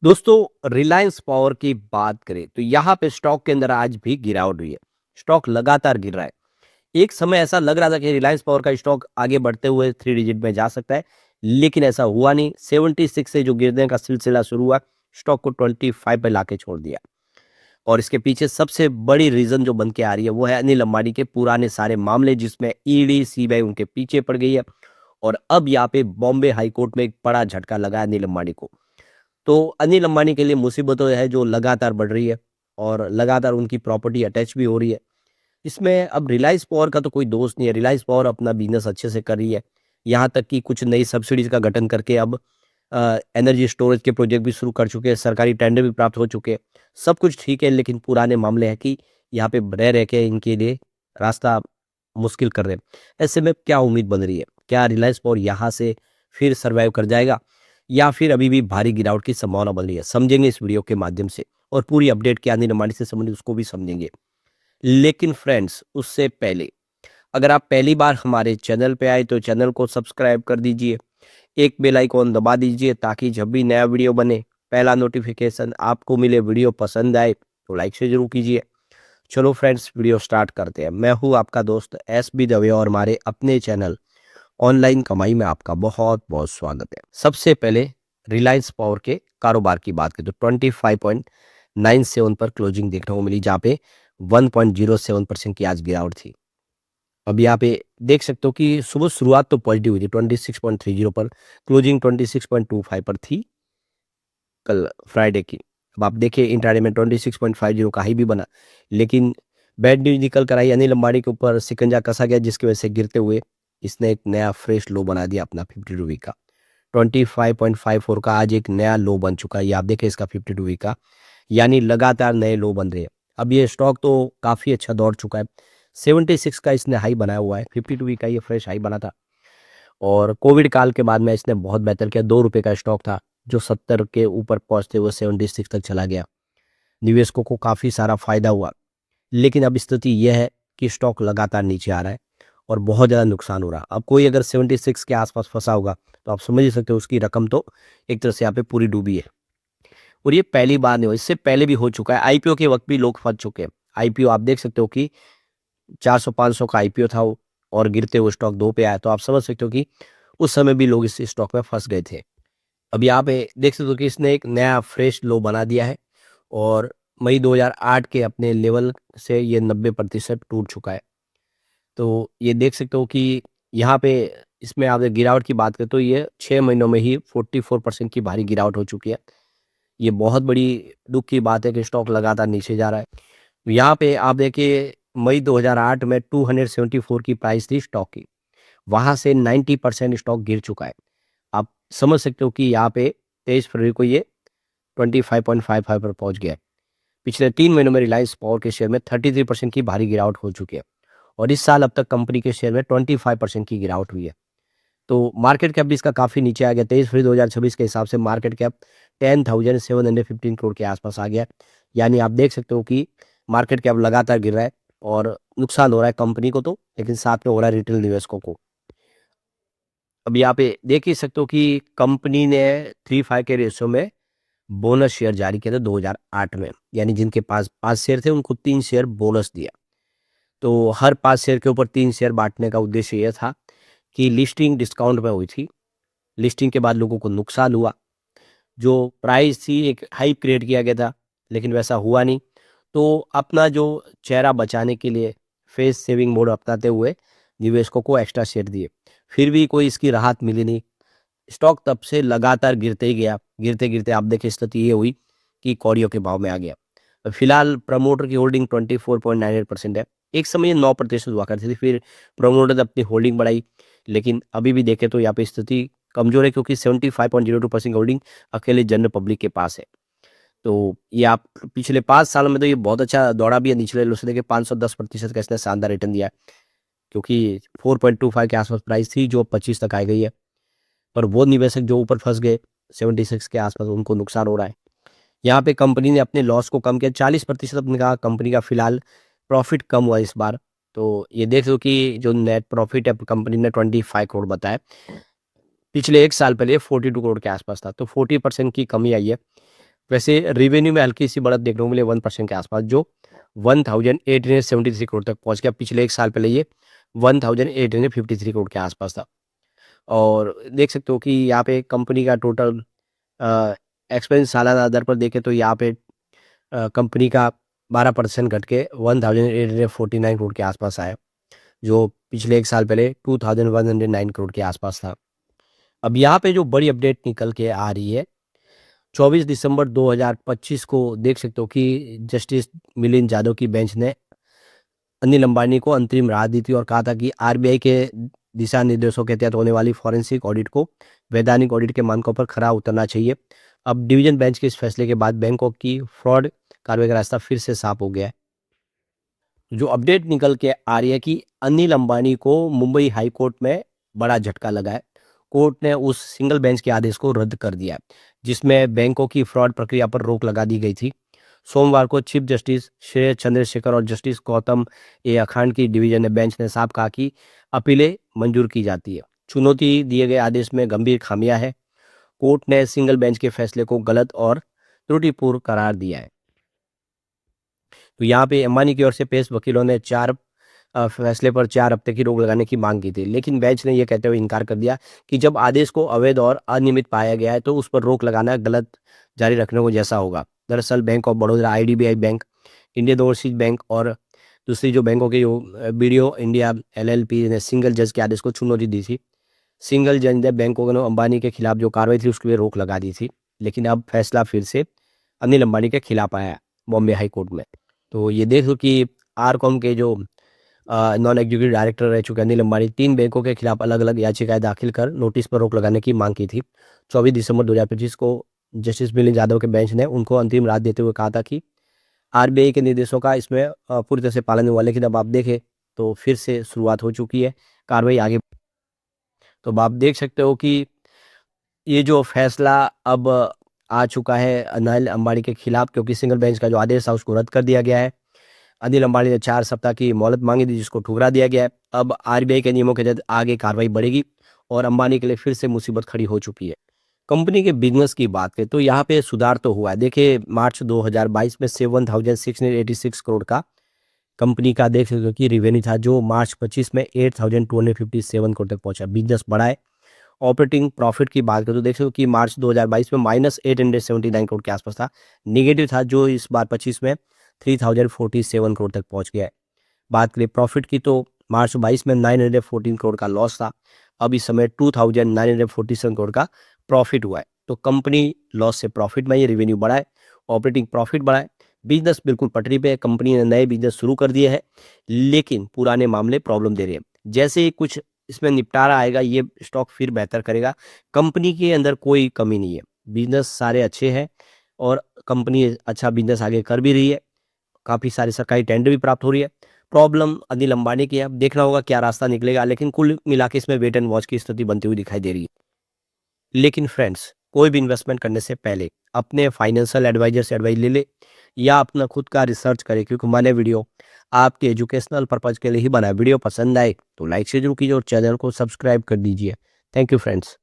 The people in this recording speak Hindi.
दोस्तों, रिलायंस पावर की बात करें तो यहाँ पे स्टॉक के अंदर आज भी गिरावट हुई है। स्टॉक लगातार गिर रहा है। एक समय ऐसा लग रहा था कि रिलायंस पावर का स्टॉक आगे बढ़ते हुए 3 डिजिट में जा सकता है, लेकिन ऐसा हुआ नहीं। 76 से जो गिरने का सिलसिला शुरू हुआ, स्टॉक को 25 पे लाके छोड़ दिया। और इसके पीछे सबसे बड़ी रीज़न जो बन के आ रही है, वो है अनिल अंबानी के पुराने सारे मामले, जिसमें ईडी, सीबीआई उनके पीछे पड़ गई है। और अब यहाँ पे बॉम्बे हाई कोर्ट में एक बड़ा झटका लगा है अनिल अंबानी को। तो अनिल अंबानी के लिए मुसीबतें है जो लगातार बढ़ रही है और लगातार उनकी प्रॉपर्टी अटैच भी हो रही है। इसमें अब रिलायंस पावर का तो कोई दोष नहीं है, रिलायंस पावर अपना बिज़नेस अच्छे से कर रही है। यहाँ तक कि कुछ नई सब्सिडीज़ का गठन करके अब एनर्जी स्टोरेज के प्रोजेक्ट भी शुरू कर चुके हैं, सरकारी टेंडर भी प्राप्त हो चुके हैं। सब कुछ ठीक है, लेकिन पुराने मामले हैं कि यहाँ पे रह के इनके लिए रास्ता मुश्किल कर रहे हैं। ऐसे में क्या उम्मीद बन रही है? क्या रिलायंस पावर यहाँ से फिर सर्वाइव कर जाएगा या फिर अभी भी भारी गिरावट की संभावना बन रही है? समझेंगे इस वीडियो के माध्यम से और पूरी अपडेट क्या अनिल अंबानी से संबंधित उसको भी समझेंगे। लेकिन फ्रेंड्स, उससे पहले अगर आप पहली बार हमारे चैनल पे आए तो चैनल को सब्सक्राइब कर दीजिए, एक बेल आइकॉन दबा दीजिए ताकि जब भी नया वीडियो बने पहला नोटिफिकेशन आपको मिले। वीडियो पसंद आए तो लाइक से जरूर कीजिए। चलो फ्रेंड्स, वीडियो स्टार्ट करते हैं। मैं हूँ आपका दोस्त एस बी दवे और हमारे अपने चैनल ऑनलाइन कमाई में आपका बहुत बहुत स्वागत है। सबसे पहले रिलायंस पावर के कारोबार की बात करें तो 25.97 पर क्लोजिंग देखने को मिली, जहाँ पे 1.07% की आज गिरावट थी। अब यहाँ पे देख सकते हो कि सुबह शुरुआत तो पॉजिटिव हुई थी, 26.30 पर, क्लोजिंग 26.25 पर थी कल फ्राइडे की। अब आप देखिए इंट्राडे में 26.50 का हाई भी बना, लेकिन बैड न्यूज निकल कर आई। अनिल अंबानी के ऊपर शिकंजा कसा गया, जिसकी वजह से गिरते हुए इसने एक नया फ्रेश लो बना दिया अपना 52 वीक का। 25.54 का आज एक नया लो बन चुका है। ये आप देखें इसका 52 वीक का, यानी लगातार नए लो बन रहे हैं। अब ये स्टॉक तो काफ़ी अच्छा दौड़ चुका है। 76 का इसने हाई बनाया हुआ है, 52 वीक का ये फ्रेश हाई बना था। और कोविड काल के बाद में इसने बहुत बेहतर किया। 2 रुपए का स्टॉक था जो 70 के ऊपर पहुंचते हुए 76 तक चला गया। निवेशकों को काफ़ी सारा फायदा हुआ। लेकिन अब स्थिति यह है कि स्टॉक लगातार नीचे आ रहा है और बहुत ज़्यादा नुकसान हो रहा है। अब कोई अगर 76 के आसपास फंसा होगा तो आप समझ ही सकते हो उसकी रकम तो एक तरह से यहाँ पे पूरी डूबी है। और ये पहली बार नहीं हुआ, इससे पहले भी हो चुका है। आईपीओ के वक्त भी लोग फंस चुके हैं। आईपीओ आप देख सकते हो कि 400-500 का आईपीओ था वो, और गिरते हुए स्टॉक 2 पे आया, तो आप समझ सकते हो कि उस समय भी लोग इस स्टॉक में फंस गए थे। अब यहाँ पे देख सकते हो कि इसने एक नया फ्रेश लो बना दिया है और मई 2008 के अपने लेवल से ये 90% टूट चुका है। तो ये देख सकते हो कि यहाँ पे इसमें आप गिरावट की बात करें तो ये 6 महीनों में ही 44% की भारी गिरावट हो चुकी है। ये बहुत बड़ी दुःख की बात है कि स्टॉक लगातार नीचे जा रहा है। यहाँ पे आप देखिए मई 2008 में 274 की प्राइस थी स्टॉक की। वहाँ से 90% स्टॉक गिर चुका है। आप समझ सकते हो कि यहाँ पे 23 फरवरी को ये 25.55 पर पहुँच गया है। पिछले 3 महीनों में रिलायंस पावर के शेयर में 33% की भारी गिरावट हो चुकी है और इस साल अब तक कंपनी के शेयर में 25% की गिरावट हुई है। तो मार्केट कैप भी इसका काफ़ी नीचे आ गया। 23 फरवरी 2026 के हिसाब से मार्केट कैप 10,715 करोड़ के आसपास आ गया। यानी आप देख सकते हो कि मार्केट कैप लगातार गिर रहा है और नुकसान हो रहा है कंपनी को तो, लेकिन साथ में हो रहा है रिटेल निवेशकों को। अब यहाँ पे देख ही सकते हो कि कंपनी ने 3-5 के रेशियो में बोनस शेयर जारी किया था 2008 में, यानी जिनके पास 5 शेयर थे उनको 3 शेयर बोनस दिया। तो हर 5 शेयर के ऊपर 3 शेयर बाँटने का उद्देश्य ये था कि लिस्टिंग डिस्काउंट में हुई थी। लिस्टिंग के बाद लोगों को नुकसान हुआ। जो प्राइस थी एक हाइप क्रिएट किया गया था, लेकिन वैसा हुआ नहीं। तो अपना जो चेहरा बचाने के लिए फेस सेविंग मोड अपनाते हुए निवेशकों को एक्स्ट्रा शेयर दिए। फिर भी कोई इसकी राहत मिली नहीं। स्टॉक तब से लगातार गिरते ही गया। गिरते-गिरते आप देखिए स्थिति ये हुई कि कौड़ियों के भाव में आ गया। फिलहाल प्रमोटर की होल्डिंग 24.98% है। एक समय ये 9% हुआ करती थी, फिर प्रमोटर ने अपनी होल्डिंग बढ़ाई, लेकिन अभी भी देखें तो यहाँ पे स्थिति कमज़ोर है क्योंकि 75.02% होल्डिंग अकेले जनरल पब्लिक के पास है। तो ये आप पिछले 5 सालों में तो ये बहुत अच्छा दौड़ा भी है। निचले लेवल से देखिए 510% का इसने शानदार रिटर्न दिया है, क्योंकि 4.25 के आसपास प्राइस थी जो 25 तक आ गई है। पर वो निवेशक जो ऊपर फँस गए 76 के आसपास, उनको नुकसान हो रहा है। यहाँ पे कंपनी ने अपने लॉस को कम किया, 40% अपने कहा कंपनी का फिलहाल प्रॉफिट कम हुआ इस बार। तो ये देख लो कि जो नेट प्रॉफिट है कंपनी ने 25 करोड़ बताया, पिछले 1 साल पहले 42 करोड़ के आसपास था, तो 40% की कमी आई है। वैसे रेवेन्यू में हल्की सी बढ़त देखने को मिले 1% के आसपास, जो 1873 करोड़ तक पहुंच गया। पिछले एक साल पहले ये 1853 करोड़ के आसपास था। और देख सकते हो कि यहाँ पे कंपनी का टोटल एक्सपेंस सालाना दर पर देखें तो यहाँ पे कंपनी का 12% घट के 1849 करोड़ के आसपास आया, जो पिछले एक साल पहले 2109 करोड़ के आसपास था। अब यहाँ पे जो बड़ी अपडेट निकल के आ रही है, 24 दिसंबर 2025 को देख सकते हो कि जस्टिस मिलिंद यादव की बेंच ने अनिल अंबानी को अंतरिम राहत दी थी और कहा था कि आरबीआई के दिशा निर्देशों के तहत होने वाली फॉरेंसिक ऑडिट को वैधानिक ऑडिट के मानकों पर खरा उतरना चाहिए। अब डिवीजन बेंच के इस फैसले के बाद बैंकों की फ्रॉड कार्रवाई का रास्ता फिर से साफ हो गया है। जो अपडेट निकल के आ रही है कि अनिल अंबानी को मुंबई हाई कोर्ट में बड़ा झटका लगा है। कोर्ट ने उस सिंगल बेंच के आदेश को रद्द कर दिया है, जिसमें बैंकों की फ्रॉड प्रक्रिया पर रोक लगा दी गई थी। सोमवार को चीफ जस्टिस श्रेय चंद्रशेखर और जस्टिस गौतम ए अखांड की डिवीजन ने बेंच ने साफ कहा कि अपीलें मंजूर की जाती है। चुनौती दिए गए आदेश में गंभीर खामियां हैं। कोर्ट ने सिंगल बेंच के फैसले को गलत और त्रुटिपूर्ण करार दिया है। तो यहाँ पे अंबानी की ओर से पेश वकीलों ने फैसले पर 4 हफ्ते की रोक लगाने की मांग की थी, लेकिन बेंच ने यह कहते हुए इनकार कर दिया कि जब आदेश को अवैध और अनियमित पाया गया है तो उस पर रोक लगाना गलत जारी रखने को जैसा होगा। दरअसल bank of Baroda, IDBI bank, Indian overseas bank और दूसरी जो बैंकों की बीडीओ इंडिया एलएलपी ने सिंगल जज के आदेश को चुनौती दी थी। सिंगल जज ने बैंकों ने अंबानी के खिलाफ जो कार्रवाई थी उसके लिए रोक लगा दी थी, लेकिन अब फैसला फिर से अनिल अंबानी के खिलाफ आया है बॉम्बे हाई कोर्ट में। तो ये देख लो कि आरकॉम के जो नॉन एग्जीक्यूटिव डायरेक्टर रह चुके अनिल अंबानी 3 बैंकों के खिलाफ अलग अलग याचिकाएं दाखिल कर नोटिस पर रोक लगाने की मांग की थी। 24 दिसंबर 2025 को जस्टिस मिलिंद यादव के बेंच ने उनको अंतिम राहत देते हुए कहा था कि आरबीआई के निर्देशों का इसमें पूरी तरह से पालन हुआ, लेकिन अब आप देखें तो फिर से शुरुआत हो चुकी है, कार्रवाई आगे। तो अब आप देख सकते हो कि ये जो फैसला अब आ चुका है अनिल अंबानी के खिलाफ, क्योंकि सिंगल बेंच का जो आदेश था उसको रद्द कर दिया गया है। अनिल अंबानी ने 4 सप्ताह की मोहलत मांगी थी, जिसको ठुकरा दिया गया है। अब आरबीआई के नियमों के तहत आगे कार्रवाई बढ़ेगी और अंबानी के लिए फिर से मुसीबत खड़ी हो चुकी है। कंपनी के बिजनेस की बात करें तो यहाँ पे सुधार तो हुआ है। देखिए मार्च 2022 में 7,686 करोड़ का कंपनी का देख सकते हो कि रेवेन्यू था, जो मार्च 25 में 8,257 करोड़ तक पहुंचा। बिजनेस बढ़ा है। ऑपरेटिंग प्रॉफिट की बात करें तो देख सकते हो कि मार्च 2022 में -879 करोड़ के आसपास था, निगेटिव था, जो इस बार 25 में 3,047 करोड़ तक पहुंच गया है। बात करें प्रॉफिट की तो मार्च 22 में 914 करोड़ का लॉस था, अब इस समय 2,947 करोड़ का प्रॉफिट हुआ है। तो कंपनी लॉस से प्रॉफिट में ये रेवेन्यू बढ़ा है, ऑपरेटिंग प्रॉफिट बढ़ा है, बिजनेस बिल्कुल पटरी पे है। कंपनी ने नए बिजनेस शुरू कर दिए हैं, लेकिन पुराने मामले प्रॉब्लम दे रहे हैं। जैसे ही कुछ इसमें निपटारा आएगा, ये स्टॉक फिर बेहतर करेगा। कंपनी के अंदर कोई कमी नहीं है, बिजनेस सारे अच्छे हैं और कंपनी अच्छा बिजनेस आगे कर भी रही है। काफ़ी सारे सरकारी टेंडर भी प्राप्त हो रही है। प्रॉब्लम अनिल अंबानी की है, अब देखना होगा क्या रास्ता निकलेगा, लेकिन कुल मिला के इसमें वेट एंड वॉच की स्थिति बनती हुई दिखाई दे रही है। लेकिन फ्रेंड्स, कोई भी इन्वेस्टमेंट करने से पहले अपने फाइनेंशियल एडवाइजर से एडवाइस ले ले या अपना खुद का रिसर्च करें, क्योंकि मैंने वीडियो आपके एजुकेशनल पर्पज के लिए ही बनाया। वीडियो पसंद आए तो लाइक से जरूर कीजिए और चैनल को सब्सक्राइब कर दीजिए। Thank you friends.